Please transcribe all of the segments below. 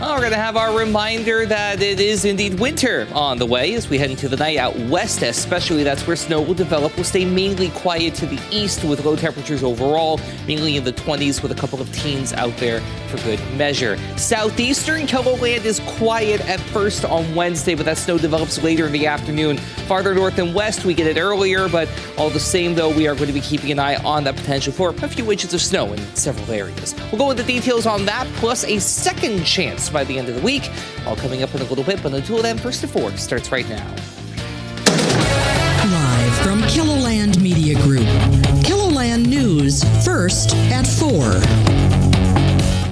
Well, we're going to have our reminder that it is indeed winter on the way as we head into the night out west, especially. That's where snow will develop. We'll stay mainly quiet to the east with low temperatures overall, mainly in the 20s with a couple of teens out there for good measure. Southeastern KELOLAND is quiet at first on Wednesday, but that snow develops later in the afternoon. Farther north and west, we get it earlier, but all the same, though, we are going to be keeping an eye on that potential for a few inches of snow in several areas. We'll go into details on that, plus a second chance by the end of the week, all coming up in a little bit. But until then, First to Four starts right now. Live from KELOLAND Media Group, KELOLAND News, first at 4.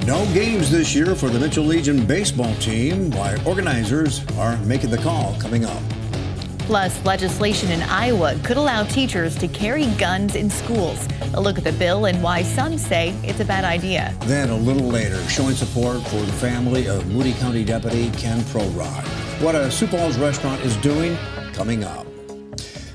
No games this year for the Mitchell Legion baseball team, why organizers are making the call coming up. Plus, legislation in Iowa could allow teachers to carry guns in schools. A look at the bill and why some say it's a bad idea. Then a little later, showing support for the family of Moody County Deputy Ken Prorod. What a Sioux Falls restaurant is doing, coming up.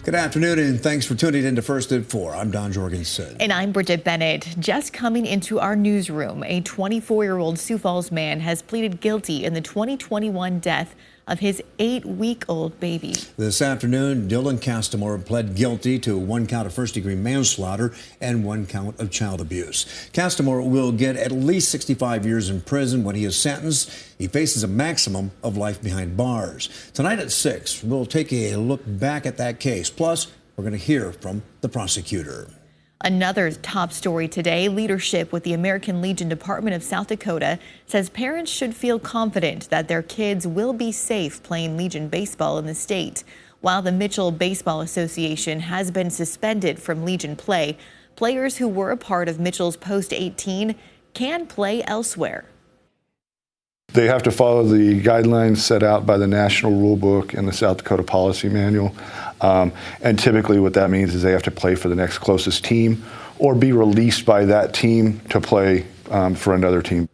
Good afternoon, and thanks for tuning in to First at 4. I'm Don Jorgensen. And I'm Bridget Bennett. Just coming into our newsroom, a 24-year-old Sioux Falls man has pleaded guilty in the 2021 death of his 8-week-old baby. This afternoon, Dylan Castamore pled guilty to 1 count of first-degree manslaughter and 1 count of child abuse. Castamore will get at least 65 years in prison when he is sentenced. He faces a maximum of life behind bars. Tonight at 6, we'll take a look back at that case. Plus, we're going to hear from the prosecutor. Another top story today, leadership with the American Legion Department of South Dakota says parents should feel confident that their kids will be safe playing Legion baseball in the state. While the Mitchell Baseball Association has been suspended from Legion play, players who were a part of Mitchell's post-18 can play elsewhere. They have to follow the guidelines set out by the National Rule Book and the South Dakota Policy Manual. And typically what that means is they have to play for the next closest team or be released by that team to play for another team.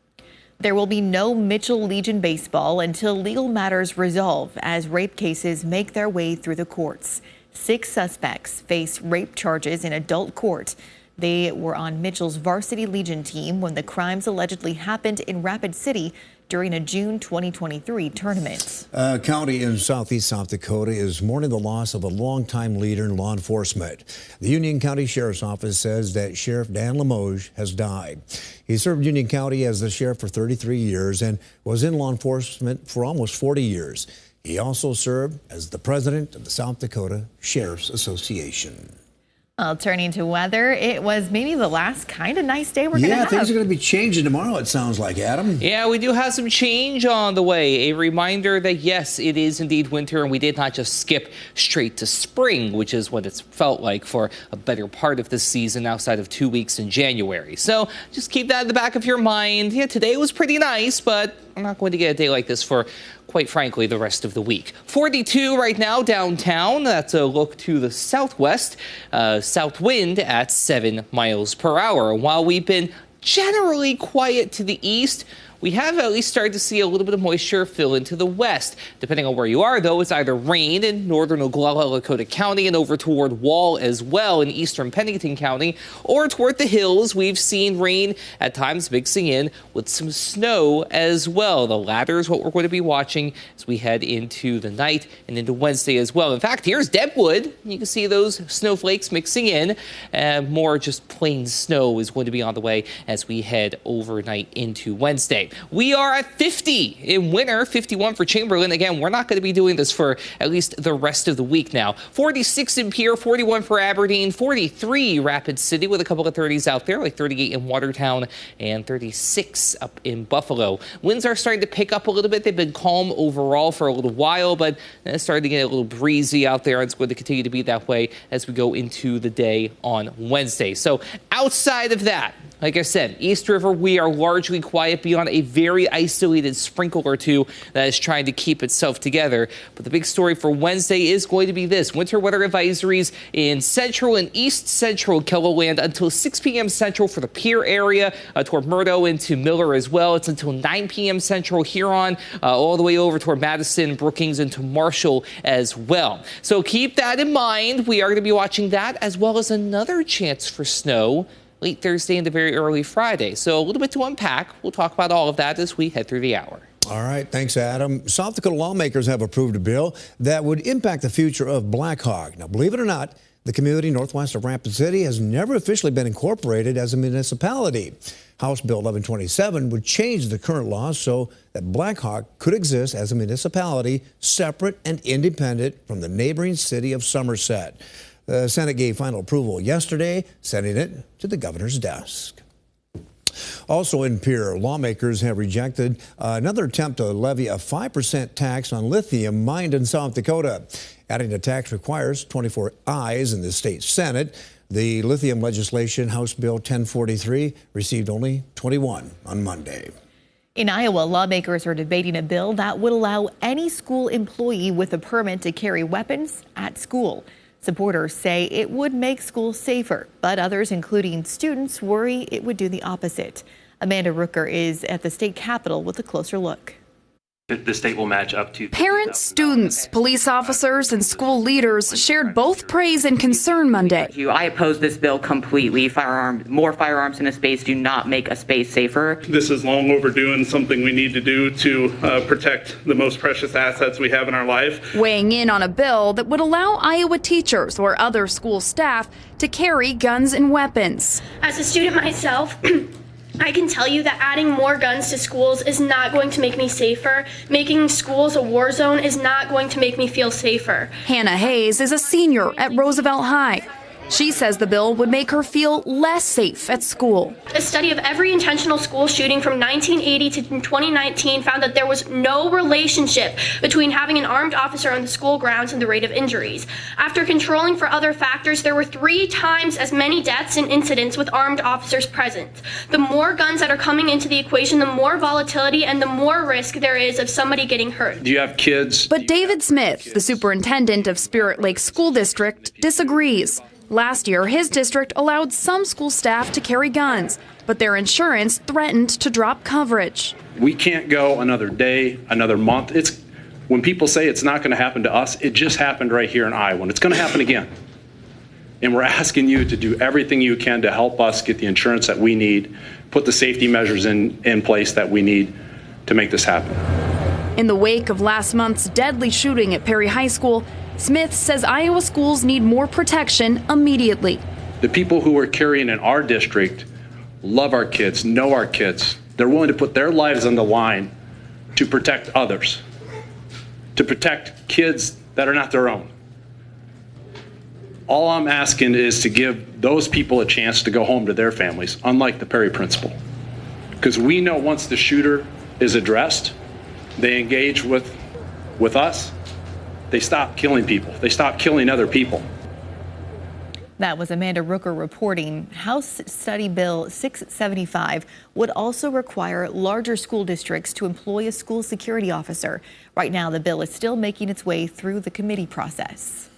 There will be no Mitchell Legion baseball until legal matters resolve as rape cases make their way through the courts. 6 suspects face rape charges in adult court. They were on Mitchell's varsity Legion team when the crimes allegedly happened in Rapid City during a June 2023 tournament. A county in southeast South Dakota is mourning the loss of a longtime leader in law enforcement. The Union County Sheriff's Office says that Sheriff Dan Limoges has died. He served Union County as the sheriff for 33 years and was in law enforcement for almost 40 years. He also served as the president of the South Dakota Sheriff's Association. Well, turning to weather, it was maybe the last kind of nice day we're going to have. Yeah, things are going to be changing tomorrow, it sounds like, Adam. Yeah, we do have some change on the way. A reminder that, yes, it is indeed winter, and we did not just skip straight to spring, which is what it's felt like for a better part of the season outside of 2 weeks in January. So just keep that in the back of your mind. Yeah, today was pretty nice, but I'm not going to get a day like this for, quite frankly, the rest of the week. 42 right now downtown. That's a look to the southwest. South wind at 7 miles per hour. While we've been generally quiet to the east, we have at least started to see a little bit of moisture fill into the west. Depending on where you are, though, it's either rain in northern Oglala, Lakota County and over toward Wall as well in eastern Pennington County, or toward the hills. We've seen rain at times mixing in with some snow as well. The latter is what we're going to be watching as we head into the night and into Wednesday as well. In fact, here's Deadwood. You can see those snowflakes mixing in. More just plain snow is going to be on the way as we head overnight into Wednesday. We are at 50 in winter, 51 for Chamberlain. Again, we're not going to be doing this for at least the rest of the week now. 46 in Pierre, 41 for Aberdeen, 43 Rapid City with a couple of 30s out there, like 38 in Watertown and 36 up in Buffalo. Winds are starting to pick up a little bit. They've been calm overall for a little while, but it's starting to get a little breezy out there. It's going to continue to be that way as we go into the day on Wednesday. So outside of that, like I said, East River, we are largely quiet beyond a very isolated sprinkle or two that is trying to keep itself together. But the big story for Wednesday is going to be this. Winter weather advisories in central and east central KELOLAND until 6 p.m. central for the Pierre area, toward Murdo into Miller as well. It's until 9 p.m. central Huron, all the way over toward Madison, Brookings into Marshall as well. So keep that in mind. We are going to be watching that as well as another chance for snow late Thursday into very early Friday. So a little bit to unpack. We'll talk about all of that as we head through the hour. All right, thanks, Adam. South Dakota lawmakers have approved a bill that would impact the future of Black Hawk. Now, believe it or not, the community northwest of Rapid City has never officially been incorporated as a municipality. House Bill 1127 would change the current law so that Black Hawk could exist as a municipality separate and independent from the neighboring city of Somerset. The Senate gave final approval yesterday, sending it to the governor's desk. Also in Pierre, lawmakers have rejected another attempt to levy a 5% tax on lithium mined in South Dakota. Adding the tax requires 24 ayes in the state Senate. The lithium legislation, House Bill 1043, received only 21 on Monday. In Iowa, lawmakers are debating a bill that would allow any school employee with a permit to carry weapons at school. Supporters say it would make schools safer, but others, including students, worry it would do the opposite. Amanda Rooker is at the state capitol with a closer look. The state will match up to parents, students, police officers, and school leaders shared both praise and concern Monday. I oppose this bill completely. More firearms in a space do not make a space safer. This is long overdue and something we need to do to protect the most precious assets we have in our life. Weighing in on a bill that would allow Iowa teachers or other school staff to carry guns and weapons. As a student myself, I can tell you that adding more guns to schools is not going to make me safer. Making schools a war zone is not going to make me feel safer. Hannah Hayes is a senior at Roosevelt High. She says the bill would make her feel less safe at school. A study of every intentional school shooting from 1980 to 2019 found that there was no relationship between having an armed officer on the school grounds and the rate of injuries. After controlling for other factors, there were 3 times as many deaths and incidents with armed officers present. The more guns that are coming into the equation, the more volatility and the more risk there is of somebody getting hurt. Do you have kids? But David Smith, the superintendent of Spirit Lake School District, disagrees. Last year, his district allowed some school staff to carry guns, but their insurance threatened to drop coverage. We can't go another day, another month. When people say it's not going to happen to us, it just happened right here in Iowa, and it's going to happen again. And we're asking you to do everything you can to help us get the insurance that we need, put the safety measures in place that we need to make this happen. In the wake of last month's deadly shooting at Perry High School, Smith says Iowa schools need more protection immediately. The people who are carrying in our district love our kids, know our kids. They're willing to put their lives on the line to protect others, to protect kids that are not their own. All I'm asking is to give those people a chance to go home to their families, unlike the Perry principal. Because we know once the shooter is addressed, they engage with us, they stop killing people. They stop killing other people. That was Amanda Rooker reporting. House Study Bill 675 would also require larger school districts to employ a school security officer. Right now, the bill is still making its way through the committee process.